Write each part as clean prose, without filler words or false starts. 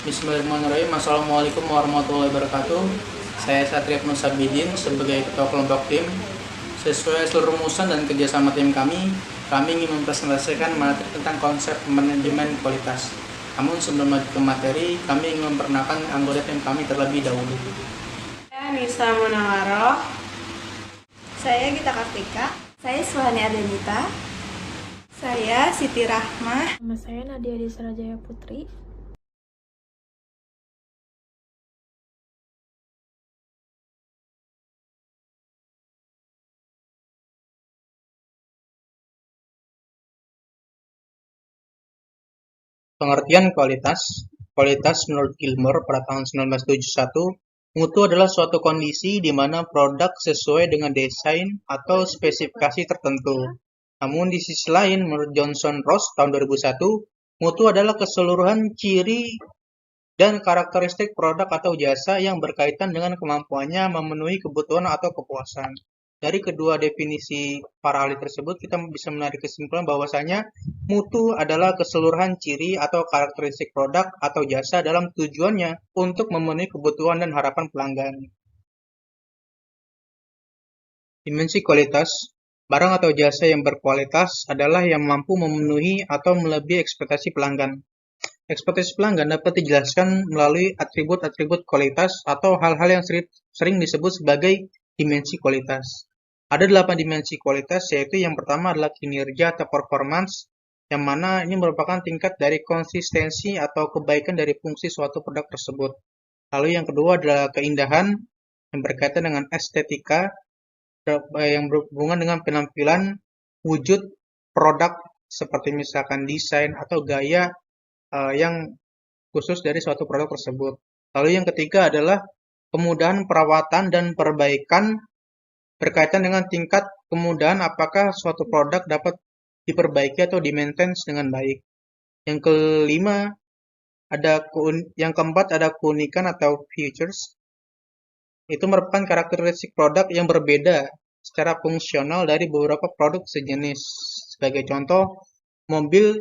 Bismillahirrahmanirrahim. Assalamualaikum warahmatullahi wabarakatuh. Saya Satria Nusabidin sebagai ketua kelompok tim. Sesuai seluruh rumusan dan kerjasama tim kami ingin mempresentasikan materi tentang konsep manajemen kualitas. Namun sebelum lanjut ke materi, kami ingin memperkenalkan anggota tim kami terlebih dahulu. Saya Nisa Munawaroh. Saya Gita Kartika. Saya Suhani Ardanita. Saya Siti Rahmah. Nama saya Nadia Disra Jaya Putri. Pengertian kualitas. Kualitas menurut Gilmore pada tahun 1971, mutu adalah suatu kondisi di mana produk sesuai dengan desain atau spesifikasi tertentu. Namun di sisi lain, menurut Johnson Ross tahun 2001, mutu adalah keseluruhan ciri dan karakteristik produk atau jasa yang berkaitan dengan kemampuannya memenuhi kebutuhan atau kepuasan. Dari kedua definisi para ahli tersebut, kita bisa menarik kesimpulan bahwasanya mutu adalah keseluruhan ciri atau karakteristik produk atau jasa dalam tujuannya untuk memenuhi kebutuhan dan harapan pelanggan. Dimensi kualitas. Barang atau jasa yang berkualitas adalah yang mampu memenuhi atau melebihi ekspektasi pelanggan. Ekspektasi pelanggan dapat dijelaskan melalui atribut-atribut kualitas atau hal-hal yang sering disebut sebagai dimensi kualitas. Ada 8 dimensi kualitas, yaitu yang pertama adalah kinerja atau performance, yang mana ini merupakan tingkat dari konsistensi atau kebaikan dari fungsi suatu produk tersebut. Lalu yang kedua adalah keindahan, yang berkaitan dengan estetika, yang berhubungan dengan penampilan, wujud produk, seperti misalkan desain atau gaya yang khusus dari suatu produk tersebut. Lalu yang ketiga adalah kemudahan perawatan dan perbaikan, berkaitan dengan tingkat kemudahan apakah suatu produk dapat diperbaiki atau di-maintain dengan baik. Yang kelima, yang keempat ada keunikan atau features. Itu merupakan karakteristik produk yang berbeda secara fungsional dari beberapa produk sejenis. Sebagai contoh, mobil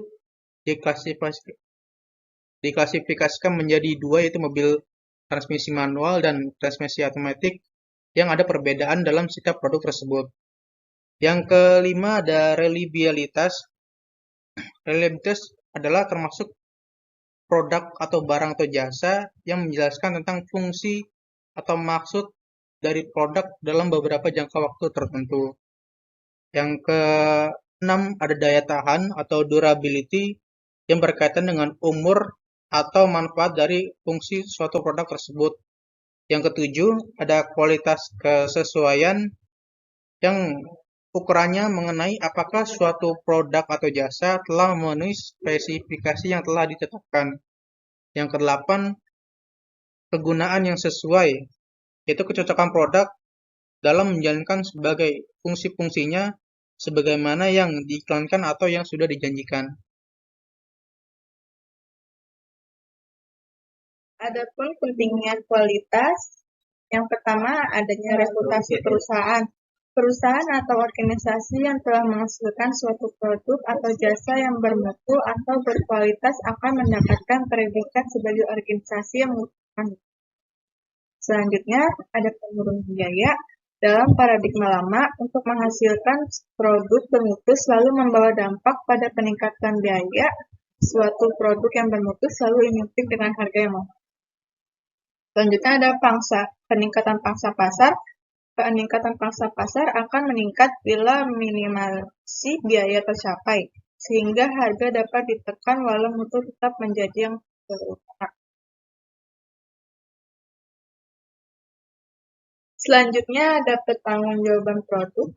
diklasifikasikan menjadi dua, yaitu mobil transmisi manual dan transmisi otomatis, yang ada perbedaan dalam setiap produk tersebut. Yang kelima ada reliabilitas. Reliabilitas adalah termasuk produk atau barang atau jasa yang menjelaskan tentang fungsi atau maksud dari produk dalam beberapa jangka waktu tertentu. Yang keenam ada daya tahan atau durability, yang berkaitan dengan umur atau manfaat dari fungsi suatu produk tersebut. Yang ketujuh, ada kualitas kesesuaian, yang ukurannya mengenai apakah suatu produk atau jasa telah memenuhi spesifikasi yang telah ditetapkan. Yang kedelapan, kegunaan yang sesuai, yaitu kecocokan produk dalam menjalankan sebagai fungsi-fungsinya sebagaimana yang diiklankan atau yang sudah dijanjikan. Adapun pentingnya kualitas, yang pertama adanya reputasi perusahaan. Perusahaan atau organisasi yang telah menghasilkan suatu produk atau jasa yang bermutu atau berkualitas akan mendapatkan predikat sebagai organisasi yang mutu. Selanjutnya, ada penurunan biaya. Dalam paradigma lama, untuk menghasilkan produk bermutu selalu membawa dampak pada peningkatan biaya. Suatu produk yang bermutu selalu identik dengan harga yang mahal. Selanjutnya ada peningkatan pangsa pasar. Peningkatan pangsa pasar akan meningkat bila minimasi biaya tercapai, sehingga harga dapat ditekan walau mutu tetap menjadi yang berutama. Selanjutnya ada pertanggungjawaban produk.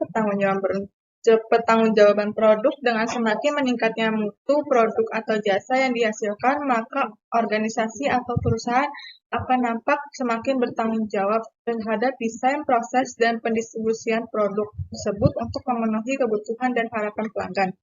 Pertanggungjawaban produk, dengan semakin meningkatnya mutu produk atau jasa yang dihasilkan, maka organisasi atau perusahaan akan nampak semakin bertanggung jawab terhadap desain, proses, dan pendistribusian produk tersebut untuk memenuhi kebutuhan dan harapan pelanggan.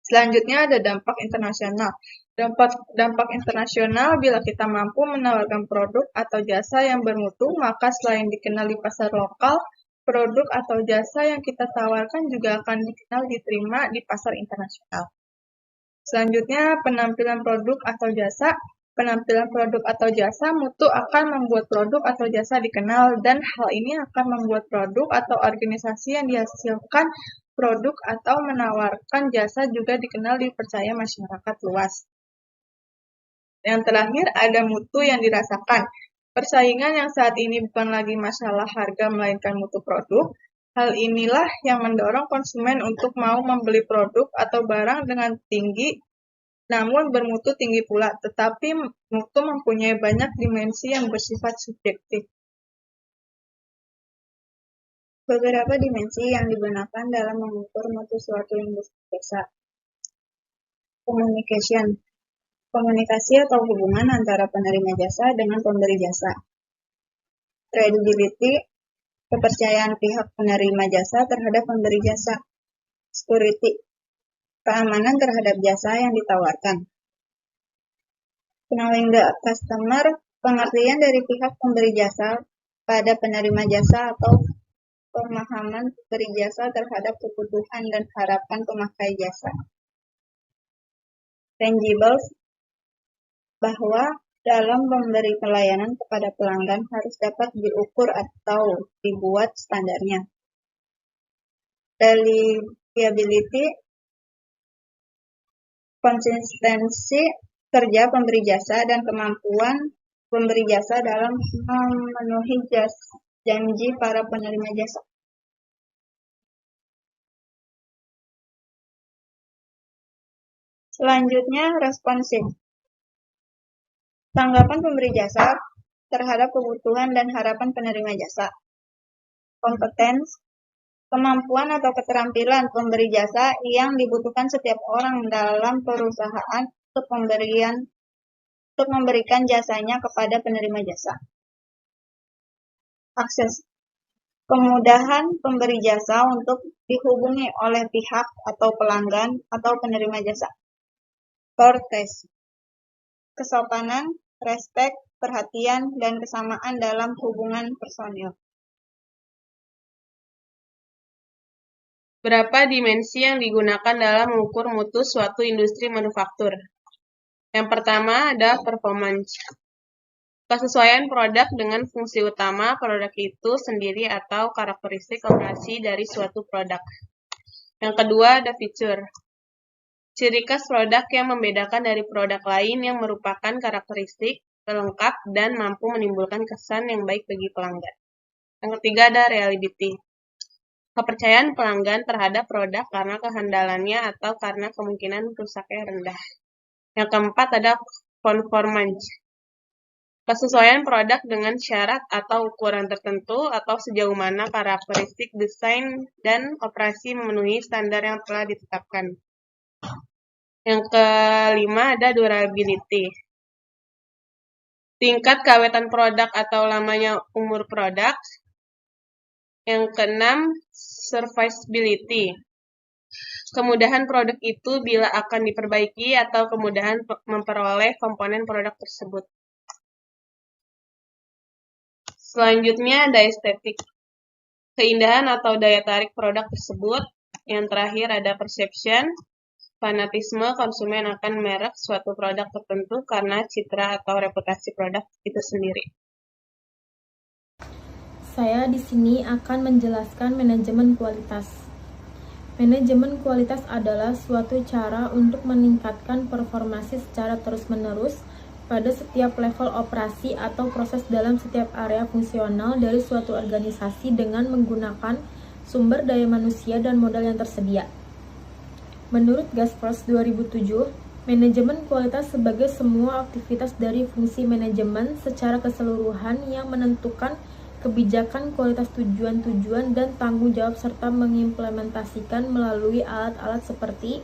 Selanjutnya ada dampak internasional. Dampak internasional, bila kita mampu menawarkan produk atau jasa yang bermutu, maka selain dikenal di pasar lokal, produk atau jasa yang kita tawarkan juga akan dikenal diterima di pasar internasional. Selanjutnya, penampilan produk atau jasa. penampilan produk atau jasa, mutu akan membuat produk atau jasa dikenal, dan hal ini akan membuat produk atau organisasi yang dihasilkan produk atau menawarkan jasa juga dikenal dipercaya masyarakat luas. Yang terakhir, ada mutu yang dirasakan. Persaingan yang saat ini bukan lagi masalah harga melainkan mutu produk. Hal inilah yang mendorong konsumen untuk mau membeli produk atau barang dengan tinggi namun bermutu tinggi pula, tetapi mutu mempunyai banyak dimensi yang bersifat subjektif. Beberapa dimensi yang digunakan dalam mengukur mutu suatu industri jasa. Communication. Komunikasi atau hubungan antara penerima jasa dengan pemberi jasa. Credibility. Kepercayaan pihak penerima jasa terhadap pemberi jasa. Security. Keamanan terhadap jasa yang ditawarkan. Knowing the customer. Pengertian dari pihak pemberi jasa pada penerima jasa atau pemahaman pemberi jasa terhadap kebutuhan dan harapan pemakai jasa. Tangibles. Bahwa dalam memberi pelayanan kepada pelanggan harus dapat diukur atau dibuat standarnya. Reliability. Konsistensi kerja pemberi jasa dan kemampuan pemberi jasa dalam memenuhi janji para penerima jasa. Selanjutnya, responsif. Tanggapan pemberi jasa terhadap kebutuhan dan harapan penerima jasa. Kompetens. Kemampuan atau keterampilan pemberi jasa yang dibutuhkan setiap orang dalam perusahaan untuk memberikan jasanya kepada penerima jasa. Akses. Kemudahan pemberi jasa untuk dihubungi oleh pihak atau pelanggan atau penerima jasa. Courtesy. Kesopanan, respek, perhatian, dan kesamaan dalam hubungan personil. Berapa dimensi yang digunakan dalam mengukur mutu suatu industri manufaktur? Yang pertama ada performance. Kesesuaian produk dengan fungsi utama produk itu sendiri atau karakteristik operasi dari suatu produk. Yang kedua ada feature. Ciri khas produk yang membedakan dari produk lain yang merupakan karakteristik pelengkap dan mampu menimbulkan kesan yang baik bagi pelanggan. Yang ketiga ada reliability. Kepercayaan pelanggan terhadap produk karena kehandalannya atau karena kemungkinan rusaknya rendah. Yang keempat ada conformance. Kesesuaian produk dengan syarat atau ukuran tertentu atau sejauh mana karakteristik desain dan operasi memenuhi standar yang telah ditetapkan. Yang kelima ada durability. Tingkat keawetan produk atau lamanya umur produk. Yang keenam, serviceability. Kemudahan produk itu bila akan diperbaiki atau kemudahan memperoleh komponen produk tersebut. Selanjutnya ada estetik. Keindahan atau daya tarik produk tersebut. Yang terakhir ada perception. Fanatisme konsumen akan merek suatu produk tertentu karena citra atau reputasi produk itu sendiri. Saya di sini akan menjelaskan manajemen kualitas. Manajemen kualitas adalah suatu cara untuk meningkatkan performasi secara terus-menerus pada setiap level operasi atau proses dalam setiap area fungsional dari suatu organisasi dengan menggunakan sumber daya manusia dan modal yang tersedia. Menurut Gaspers 2007, manajemen kualitas sebagai semua aktivitas dari fungsi manajemen secara keseluruhan yang menentukan kebijakan kualitas tujuan-tujuan dan tanggung jawab serta mengimplementasikan melalui alat-alat seperti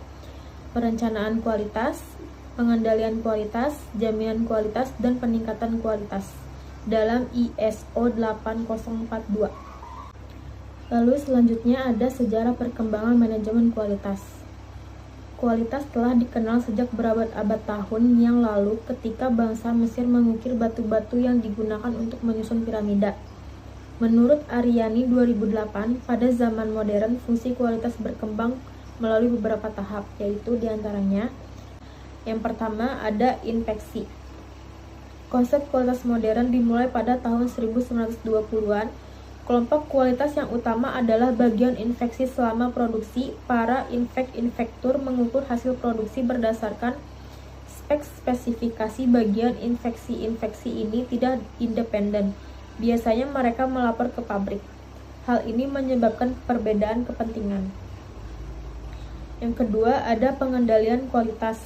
perencanaan kualitas, pengendalian kualitas, jaminan kualitas, dan peningkatan kualitas dalam ISO 8042. Lalu selanjutnya ada sejarah perkembangan manajemen kualitas. Kualitas telah dikenal sejak berabad-abad tahun yang lalu ketika bangsa Mesir mengukir batu-batu yang digunakan untuk menyusun piramida. Menurut Aryani 2008, pada zaman modern fungsi kualitas berkembang melalui beberapa tahap, yaitu diantaranya yang pertama ada inspeksi. Konsep kualitas modern dimulai pada tahun 1920-an. Kelompok kualitas yang utama adalah bagian infeksi selama produksi. Para infektur mengukur hasil produksi berdasarkan spesifikasi bagian infeksi ini tidak independen. Biasanya mereka melapor ke pabrik. Hal ini menyebabkan perbedaan kepentingan. Yang kedua, ada pengendalian kualitas.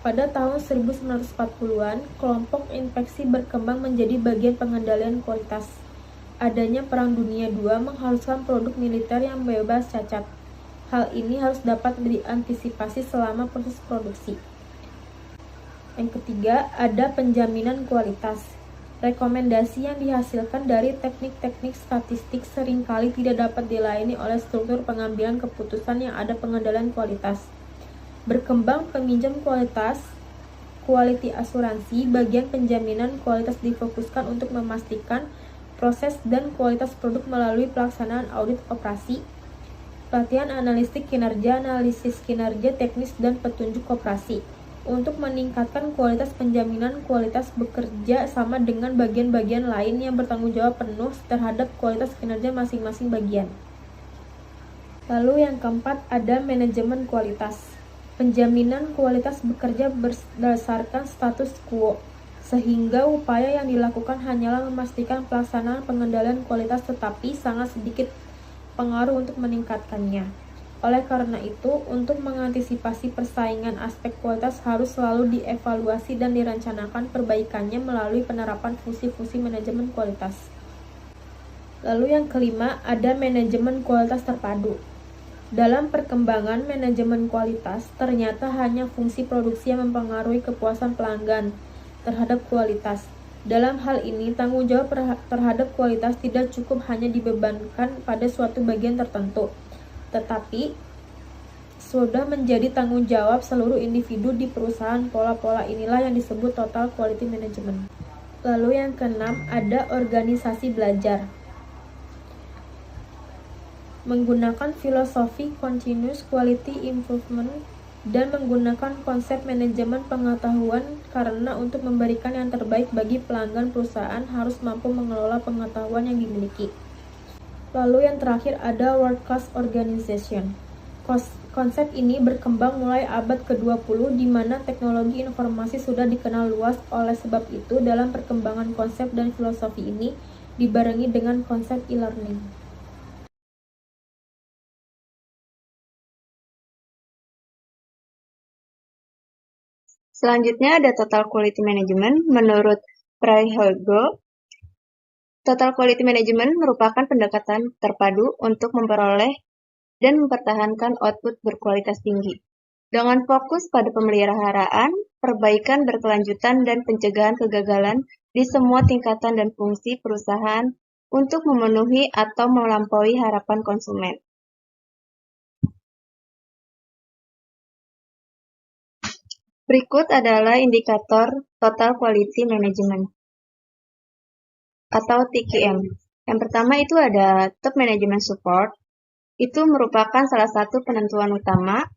Pada tahun 1940-an, kelompok infeksi berkembang menjadi bagian pengendalian kualitas. Adanya Perang Dunia II mengharuskan produk militer yang bebas cacat. Hal ini harus dapat diantisipasi selama proses produksi. Yang ketiga, ada penjaminan kualitas. Rekomendasi yang dihasilkan dari teknik-teknik statistik seringkali tidak dapat dilayani oleh struktur pengambilan keputusan yang ada pengendalian kualitas. Berkembang peminjam kualitas, quality asuransi, bagian penjaminan kualitas difokuskan untuk memastikan proses dan kualitas produk melalui pelaksanaan audit operasi, pelatihan analitik kinerja, analisis kinerja teknis, dan petunjuk operasi. Untuk meningkatkan kualitas penjaminan kualitas bekerja sama dengan bagian-bagian lain yang bertanggung jawab penuh terhadap kualitas kinerja masing-masing bagian. Lalu yang keempat, ada manajemen kualitas. Penjaminan kualitas bekerja berdasarkan status quo, sehingga upaya yang dilakukan hanyalah memastikan pelaksanaan pengendalian kualitas tetapi sangat sedikit pengaruh untuk meningkatkannya. Oleh karena itu, untuk mengantisipasi persaingan aspek kualitas harus selalu dievaluasi dan direncanakan perbaikannya melalui penerapan fungsi-fungsi manajemen kualitas. Lalu yang kelima, ada manajemen kualitas terpadu. Dalam perkembangan manajemen kualitas, ternyata hanya fungsi produksi yang mempengaruhi kepuasan pelanggan terhadap kualitas. Dalam hal ini, tanggung jawab terhadap kualitas tidak cukup hanya dibebankan pada suatu bagian tertentu, tetapi sudah menjadi tanggung jawab seluruh individu di perusahaan. Pola-pola inilah yang disebut total quality management. Lalu yang keenam, ada organisasi belajar. Menggunakan filosofi continuous quality improvement dan menggunakan konsep manajemen pengetahuan karena untuk memberikan yang terbaik bagi pelanggan, perusahaan harus mampu mengelola pengetahuan yang dimiliki. Lalu yang terakhir, ada world class organization. Konsep ini berkembang mulai abad ke-20 di mana teknologi informasi sudah dikenal luas. Oleh sebab itu, dalam perkembangan konsep dan filosofi ini dibarengi dengan konsep e-learning. Selanjutnya ada total quality management. Menurut Prihego, total quality management merupakan pendekatan terpadu untuk memperoleh dan mempertahankan output berkualitas tinggi, dengan fokus pada pemeliharaan, perbaikan berkelanjutan, dan pencegahan kegagalan di semua tingkatan dan fungsi perusahaan untuk memenuhi atau melampaui harapan konsumen. Berikut adalah indikator Total Quality Management atau TQM. Yang pertama itu ada Top Management Support. Itu merupakan salah satu penentuan utama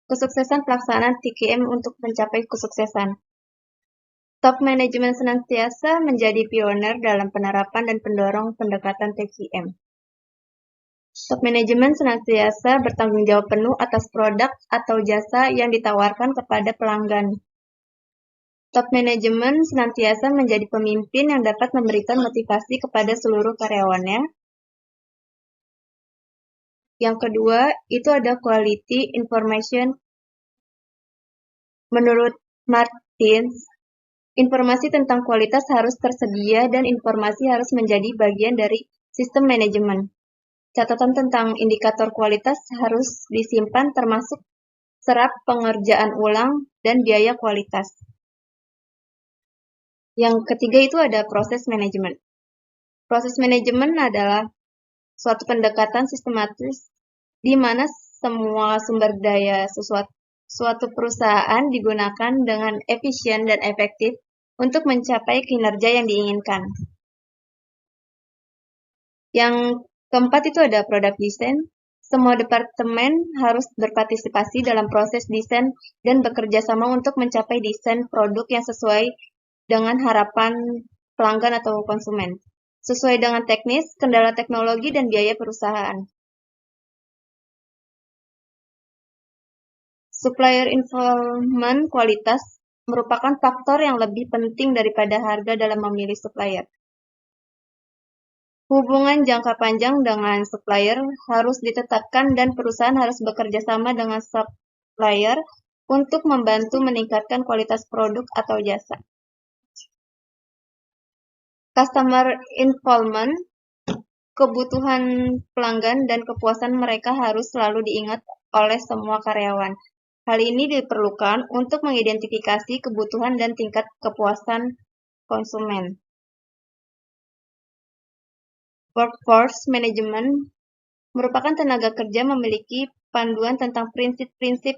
kesuksesan pelaksanaan TQM untuk mencapai kesuksesan. Top Management senantiasa menjadi pioner dalam penerapan dan pendorong pendekatan TQM. Top Management senantiasa bertanggung jawab penuh atas produk atau jasa yang ditawarkan kepada pelanggan. Top Management senantiasa menjadi pemimpin yang dapat memberikan motivasi kepada seluruh karyawannya. Yang kedua, itu ada Quality Information. Menurut Martins, informasi tentang kualitas harus tersedia dan informasi harus menjadi bagian dari sistem manajemen. Catatan tentang indikator kualitas harus disimpan termasuk serap pengerjaan ulang dan biaya kualitas. Yang ketiga itu ada proses manajemen. Proses manajemen adalah suatu pendekatan sistematis di mana semua sumber daya suatu perusahaan digunakan dengan efisien dan efektif untuk mencapai kinerja yang diinginkan. Yang keempat itu ada product design. Semua departemen harus berpartisipasi dalam proses desain dan bekerja sama untuk mencapai desain produk yang sesuai dengan harapan pelanggan atau konsumen, sesuai dengan teknis, kendala teknologi, dan biaya perusahaan. Supplier involvement kualitas merupakan faktor yang lebih penting daripada harga dalam memilih supplier. Hubungan jangka panjang dengan supplier harus ditetapkan dan perusahaan harus bekerja sama dengan supplier untuk membantu meningkatkan kualitas produk atau jasa. Customer involvement, kebutuhan pelanggan dan kepuasan mereka harus selalu diingat oleh semua karyawan. Hal ini diperlukan untuk mengidentifikasi kebutuhan dan tingkat kepuasan konsumen. Workforce management merupakan tenaga kerja memiliki panduan tentang prinsip-prinsip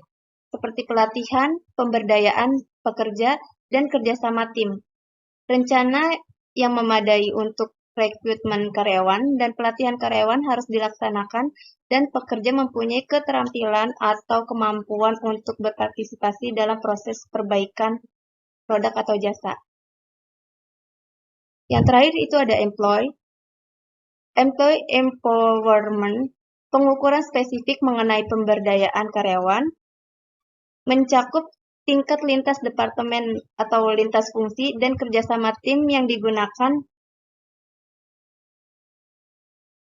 seperti pelatihan, pemberdayaan pekerja, dan kerjasama tim. Rencana yang memadai untuk rekrutmen karyawan dan pelatihan karyawan harus dilaksanakan dan pekerja mempunyai keterampilan atau kemampuan untuk berpartisipasi dalam proses perbaikan produk atau jasa. Yang terakhir itu ada employee empowerment, pengukuran spesifik mengenai pemberdayaan karyawan, mencakup tingkat lintas departemen atau lintas fungsi dan kerjasama tim yang digunakan,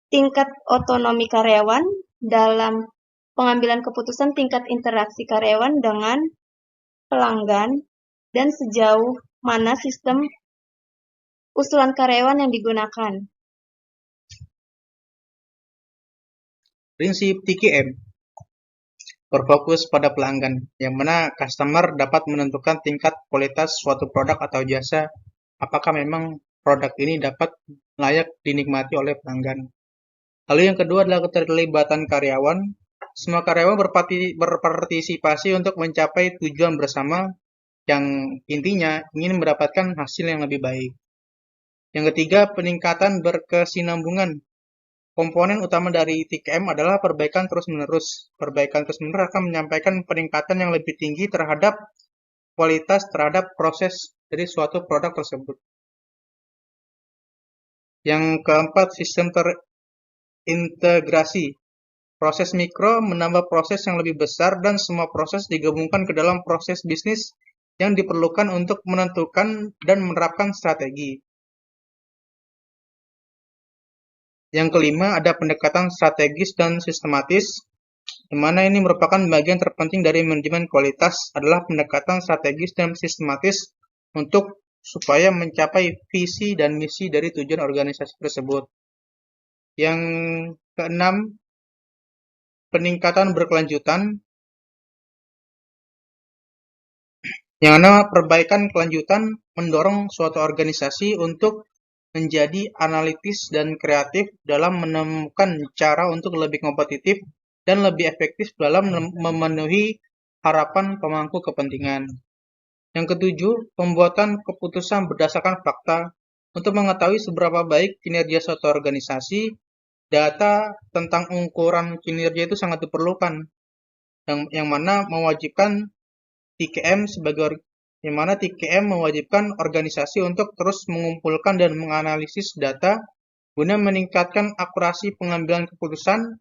tingkat otonomi karyawan dalam pengambilan keputusan, tingkat interaksi karyawan dengan pelanggan, dan sejauh mana sistem usulan karyawan yang digunakan. Prinsip TKM berfokus pada pelanggan, yang mana customer dapat menentukan tingkat kualitas suatu produk atau jasa, apakah memang produk ini dapat layak dinikmati oleh pelanggan. Lalu yang kedua adalah keterlibatan karyawan. Semua karyawan berpartisipasi untuk mencapai tujuan bersama, yang intinya ingin mendapatkan hasil yang lebih baik. Yang ketiga, peningkatan berkesinambungan. Komponen utama dari TKM adalah perbaikan terus-menerus. Perbaikan terus-menerus akan menyampaikan peningkatan yang lebih tinggi terhadap kualitas terhadap proses dari suatu produk tersebut. Yang keempat, sistem terintegrasi. Proses mikro menambah proses yang lebih besar dan semua proses digabungkan ke dalam proses bisnis yang diperlukan untuk menentukan dan menerapkan strategi. Yang kelima, ada pendekatan strategis dan sistematis, di mana ini merupakan bagian terpenting dari manajemen kualitas adalah pendekatan strategis dan sistematis untuk supaya mencapai visi dan misi dari tujuan organisasi tersebut. Yang keenam, peningkatan berkelanjutan, yang mana perbaikan kelanjutan mendorong suatu organisasi untuk menjadi analitis dan kreatif dalam menemukan cara untuk lebih kompetitif dan lebih efektif dalam memenuhi harapan pemangku kepentingan. Yang ketujuh, pembuatan keputusan berdasarkan fakta. Untuk mengetahui seberapa baik kinerja suatu organisasi, data tentang ukuran kinerja itu sangat diperlukan, yang mana mewajibkan TKM mewajibkan organisasi untuk terus mengumpulkan dan menganalisis data guna meningkatkan akurasi pengambilan keputusan,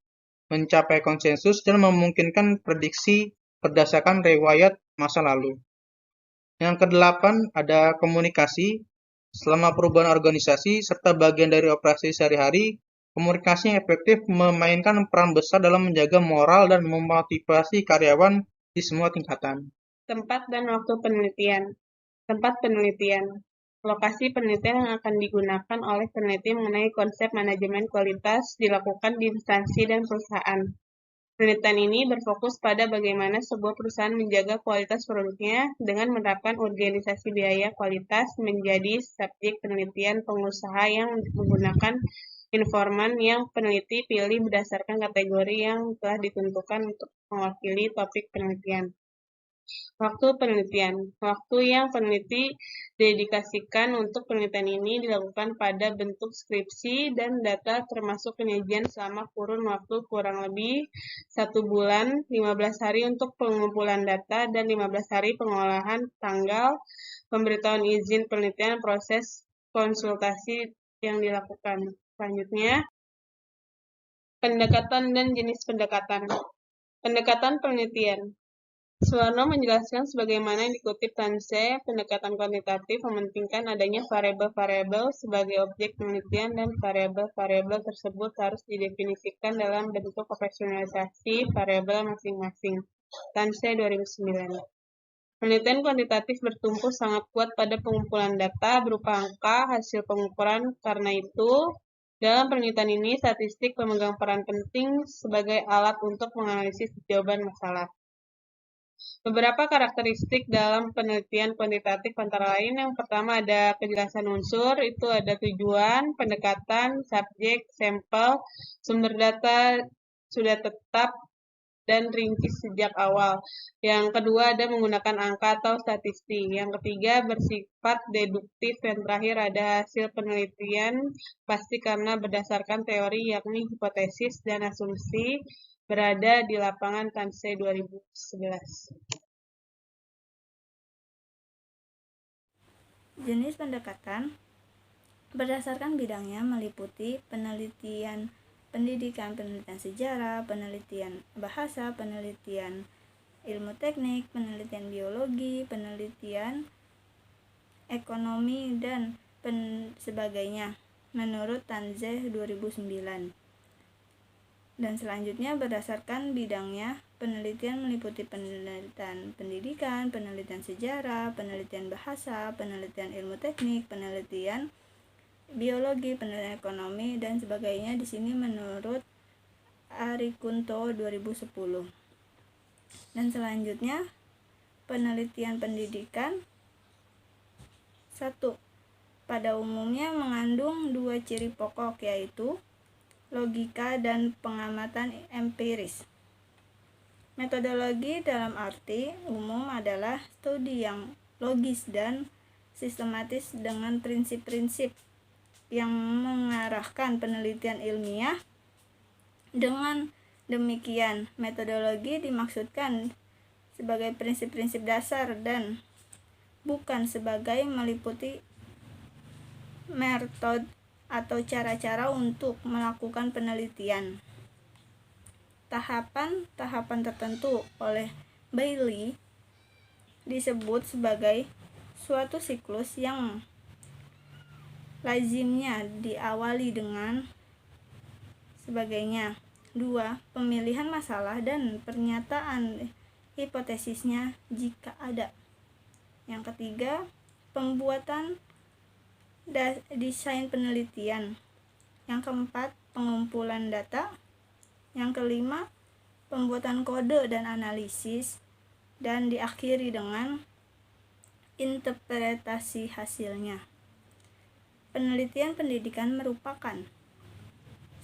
mencapai konsensus, dan memungkinkan prediksi berdasarkan riwayat masa lalu. Yang kedelapan, ada komunikasi. Selama perubahan organisasi serta bagian dari operasi sehari-hari, komunikasi yang efektif memainkan peran besar dalam menjaga moral dan memotivasi karyawan di semua tingkatan. Tempat dan waktu penelitian. Tempat penelitian. Lokasi penelitian yang akan digunakan oleh peneliti mengenai konsep manajemen kualitas dilakukan di instansi dan perusahaan. Penelitian ini berfokus pada bagaimana sebuah perusahaan menjaga kualitas produknya dengan menerapkan organisasi biaya kualitas menjadi subjek penelitian pengusaha yang menggunakan informan yang peneliti pilih berdasarkan kategori yang telah ditentukan untuk mewakili topik penelitian. Waktu penelitian. Waktu yang peneliti dedikasikan untuk penelitian ini dilakukan pada bentuk skripsi dan data termasuk penyajian selama kurun waktu kurang lebih 1 bulan, 15 hari untuk pengumpulan data, dan 15 hari pengolahan tanggal pemberitahuan izin penelitian proses konsultasi yang dilakukan. Selanjutnya, pendekatan dan jenis pendekatan. Pendekatan penelitian. Suwarno menjelaskan sebagaimana yang dikutip Tanse, pendekatan kuantitatif mementingkan adanya variabel-variabel sebagai objek penelitian dan variabel-variabel tersebut harus didefinisikan dalam bentuk operasionalisasi variabel masing-masing. Tanse 2009. Penelitian kuantitatif bertumpu sangat kuat pada pengumpulan data berupa angka hasil pengukuran. Karena itu, dalam penelitian ini statistik memegang peran penting sebagai alat untuk menganalisis jawaban masalah. Beberapa karakteristik dalam penelitian kuantitatif antara lain, yang pertama ada kejelasan unsur, itu ada tujuan, pendekatan, subjek, sampel, sumber data sudah tetap dan rinci sejak awal. Yang kedua ada menggunakan angka atau statistik. Yang ketiga bersifat deduktif. Yang terakhir ada hasil penelitian pasti karena berdasarkan teori, yakni hipotesis dan asumsi berada di lapangan. Tanse 2011. Jenis pendekatan berdasarkan bidangnya meliputi penelitian pendidikan, penelitian sejarah, penelitian bahasa, penelitian ilmu teknik, penelitian biologi, penelitian ekonomi, dan sebagainya menurut Tanse 2009. Dan selanjutnya berdasarkan bidangnya, penelitian meliputi penelitian pendidikan, penelitian sejarah, penelitian bahasa, penelitian ilmu teknik, penelitian biologi, penelitian ekonomi, dan sebagainya di sini menurut Arikunto 2010. Dan selanjutnya penelitian pendidikan 1. Pada umumnya mengandung 2 ciri pokok, yaitu logika dan pengamatan empiris. Metodologi dalam arti umum adalah studi yang logis dan sistematis dengan prinsip-prinsip yang mengarahkan penelitian ilmiah. Dengan demikian, metodologi dimaksudkan sebagai prinsip-prinsip dasar dan bukan sebagai meliputi metode atau cara-cara untuk melakukan penelitian. Tahapan-tahapan tertentu oleh Bailey disebut sebagai suatu siklus yang lazimnya diawali dengan sebagainya. 2. Pemilihan masalah dan pernyataan hipotesisnya jika ada. Yang ketiga, pembuatan desain penelitian. Yang keempat, pengumpulan data. Yang kelima, pembuatan kode dan analisis. Dan diakhiri dengan interpretasi hasilnya. Penelitian pendidikan merupakan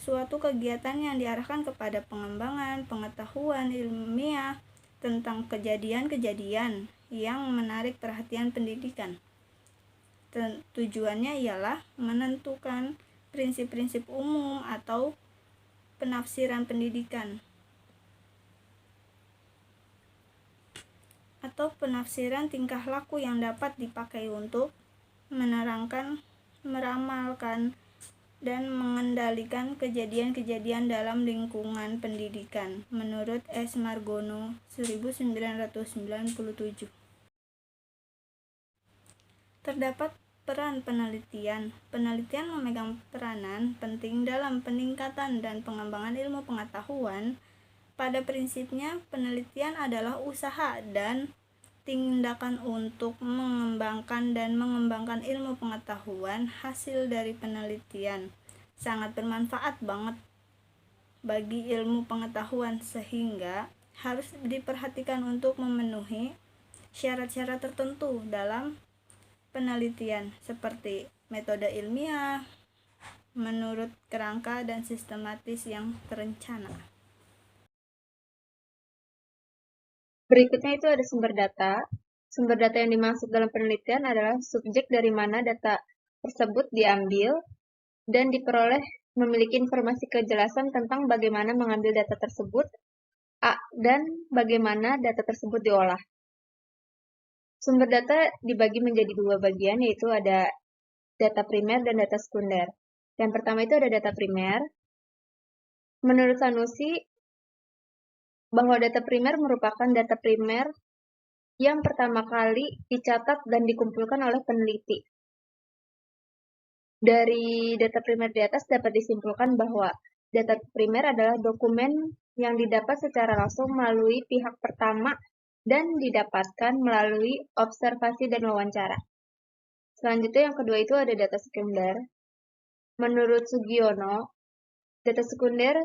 suatu kegiatan yang diarahkan kepada pengembangan pengetahuan ilmiah tentang kejadian-kejadian yang menarik perhatian pendidikan. Tujuannya ialah menentukan prinsip-prinsip umum atau penafsiran pendidikan atau penafsiran tingkah laku yang dapat dipakai untuk menerangkan, meramalkan, dan mengendalikan kejadian-kejadian dalam lingkungan pendidikan menurut S. Margono 1997. Terdapat peran penelitian. Penelitian memegang peranan penting dalam peningkatan dan pengembangan ilmu pengetahuan. Pada prinsipnya, penelitian adalah usaha dan tindakan untuk mengembangkan dan mengembangkan ilmu pengetahuan. Hasil dari penelitian sangat bermanfaat banget bagi ilmu pengetahuan, sehingga harus diperhatikan untuk memenuhi syarat-syarat tertentu dalam penelitian, seperti metode ilmiah menurut kerangka dan sistematis yang terencana. Berikutnya itu ada sumber data. Sumber data yang dimaksud dalam penelitian adalah subjek dari mana data tersebut diambil dan diperoleh memiliki informasi kejelasan tentang bagaimana mengambil data tersebut dan bagaimana data tersebut diolah. Sumber data dibagi menjadi dua bagian, yaitu ada data primer dan data sekunder. Yang pertama itu ada data primer. Menurut Sanusi, bahwa data primer merupakan data primer yang pertama kali dicatat dan dikumpulkan oleh peneliti. Dari data primer di atas dapat disimpulkan bahwa data primer adalah dokumen yang didapat secara langsung melalui pihak pertama dan didapatkan melalui observasi dan wawancara. Selanjutnya yang kedua itu ada data sekunder. Menurut Sugiono, data sekunder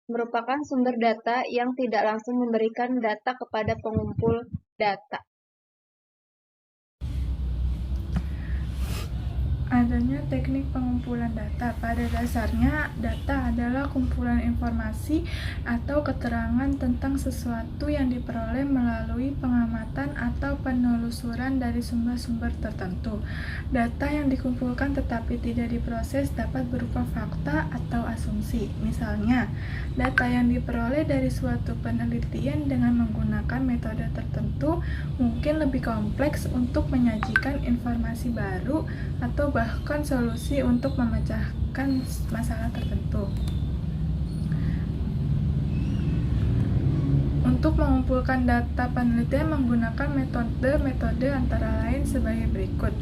merupakan sumber data yang tidak langsung memberikan data kepada pengumpul data. Adanya teknik pengumpulan data. Pada dasarnya, data adalah kumpulan informasi atau keterangan tentang sesuatu yang diperoleh melalui pengamatan atau penelusuran dari sumber-sumber tertentu. Data yang dikumpulkan tetapi tidak diproses dapat berupa fakta atau asumsi. Misalnya, data yang diperoleh dari suatu penelitian dengan menggunakan metode tertentu mungkin lebih kompleks untuk menyajikan informasi baru atau bahkan solusi untuk memecahkan masalah tertentu. Untuk mengumpulkan data penelitian menggunakan metode antara lain sebagai berikut.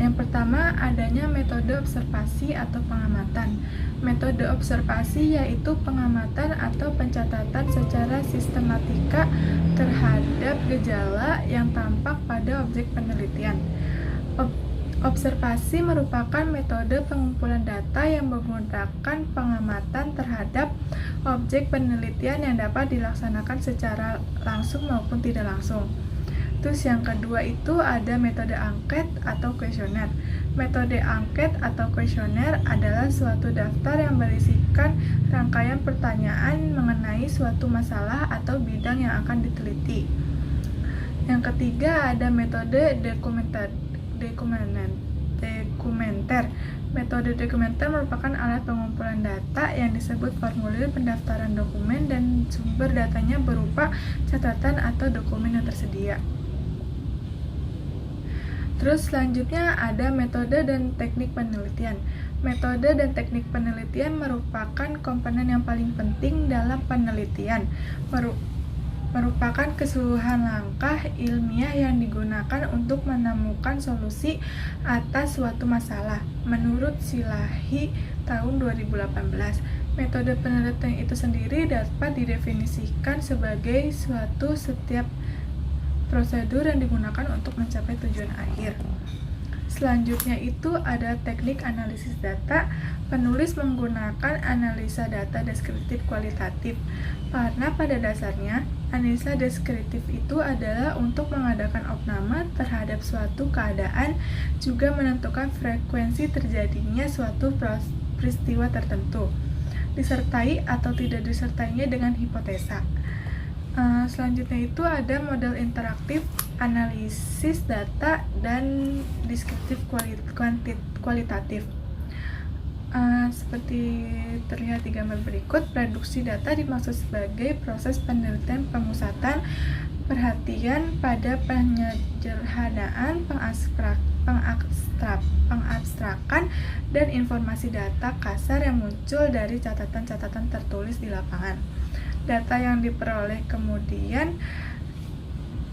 Yang pertama, adanya metode observasi atau pengamatan. Metode observasi yaitu pengamatan atau pencatatan secara sistematika terhadap gejala yang tampak pada objek penelitian. Observasi merupakan metode pengumpulan data yang menggunakan pengamatan terhadap objek penelitian yang dapat dilaksanakan secara langsung maupun tidak langsung. Terus yang kedua itu ada metode angket atau kuesioner. Metode angket atau kuesioner adalah suatu daftar yang berisikan rangkaian pertanyaan mengenai suatu masalah atau bidang yang akan diteliti. Yang ketiga ada metode dokumenter. Metode dokumenter merupakan alat pengumpulan data yang disebut formulir pendaftaran dokumen dan sumber datanya berupa catatan atau dokumen yang tersedia. Terus selanjutnya ada metode dan teknik penelitian. Metode dan teknik penelitian merupakan komponen yang paling penting dalam penelitian. Merupakan keseluruhan langkah ilmiah yang digunakan untuk menemukan solusi atas suatu masalah. Menurut Silahi tahun 2018, metode penelitian itu sendiri dapat didefinisikan sebagai suatu setiap prosedur yang digunakan untuk mencapai tujuan akhir. Selanjutnya itu ada teknik analisis data. Penulis menggunakan analisa data deskriptif kualitatif, karena pada dasarnya analisa deskriptif itu adalah untuk mengadakan opname terhadap suatu keadaan, juga menentukan frekuensi terjadinya suatu peristiwa tertentu, disertai atau tidak disertainya dengan hipotesa. Selanjutnya itu ada model interaktif, analisis data, dan deskriptif kualitatif. Seperti terlihat di gambar berikut, produksi data dimaksud sebagai proses penelitian pemusatan perhatian pada penyederhanaan, pengabstrakan, dan informasi data kasar yang muncul dari catatan-catatan tertulis di lapangan. Data yang diperoleh kemudian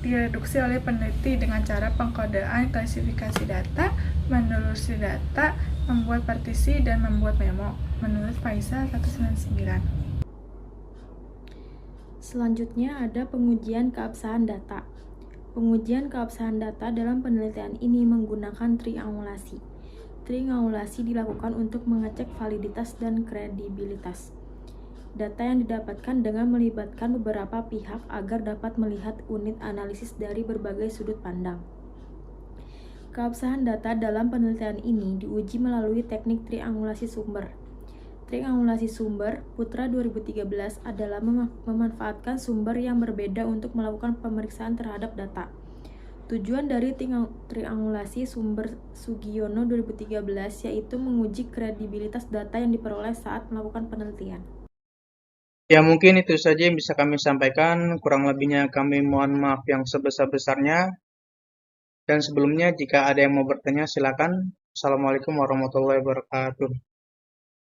direduksi oleh peneliti dengan cara pengkodean, klasifikasi data, menelusuri data, membuat partisi, dan membuat memo, menurut Faisal 199. Selanjutnya ada pengujian keabsahan data. Pengujian keabsahan data dalam penelitian ini menggunakan triangulasi. Triangulasi dilakukan untuk mengecek validitas dan kredibilitas data yang didapatkan dengan melibatkan beberapa pihak agar dapat melihat unit analisis dari berbagai sudut pandang. Keabsahan data dalam penelitian ini diuji melalui teknik triangulasi sumber. Triangulasi sumber, Putra 2013 adalah memanfaatkan sumber yang berbeda untuk melakukan pemeriksaan terhadap data. Tujuan dari triangulasi sumber Sugiono 2013 yaitu menguji kredibilitas data yang diperoleh saat melakukan penelitian. Ya, mungkin itu saja yang bisa kami sampaikan. Kurang lebihnya kami mohon maaf yang sebesar-besarnya. Dan sebelumnya, jika ada yang mau bertanya, silakan. Assalamualaikum warahmatullahi wabarakatuh.